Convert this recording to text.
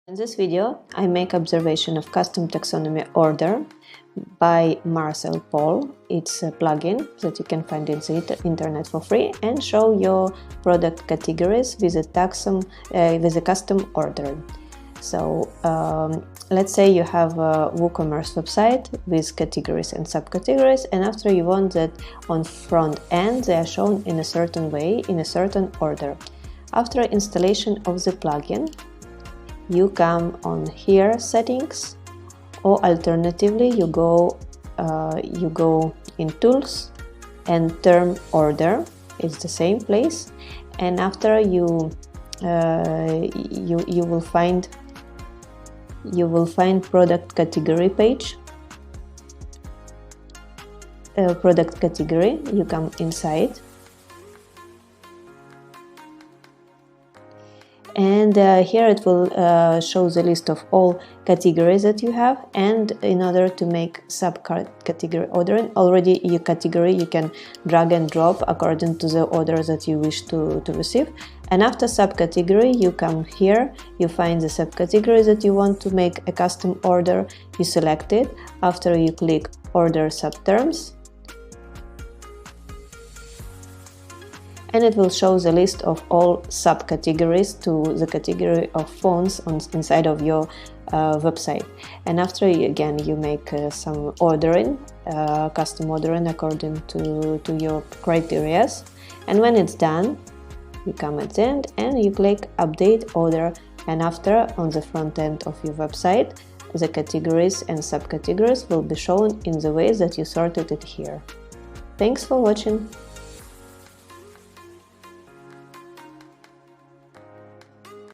In this video, I make observation of custom taxonomy order by Marcel Paul. It's a plugin that you can find in the internet for free and show your product categories with a custom order. So let's say you have a Woocommerce website with categories and subcategories, and after you want that on front end they are shown in a certain way, in a certain order. After installation of the plugin, you come on here, settings, or alternatively you go in tools and term order. It's the same place, and after you will find product category page. Product category, you come inside. And here it will show the list of all categories that you have, and in order to make subcategory ordering, already your category you can drag and drop according to the order that you wish to receive. And after subcategory, you come here, you find the subcategory that you want to make a custom order, you select it. After you click order subterms, and it will show the list of all subcategories to the category of fonts inside of your website. And after you make some ordering, custom ordering according to your criteria. And when it's done, you come at the end and you click update order, and after on the front end of your website, the categories and subcategories will be shown in the way that you sorted it here. Thanks for watching.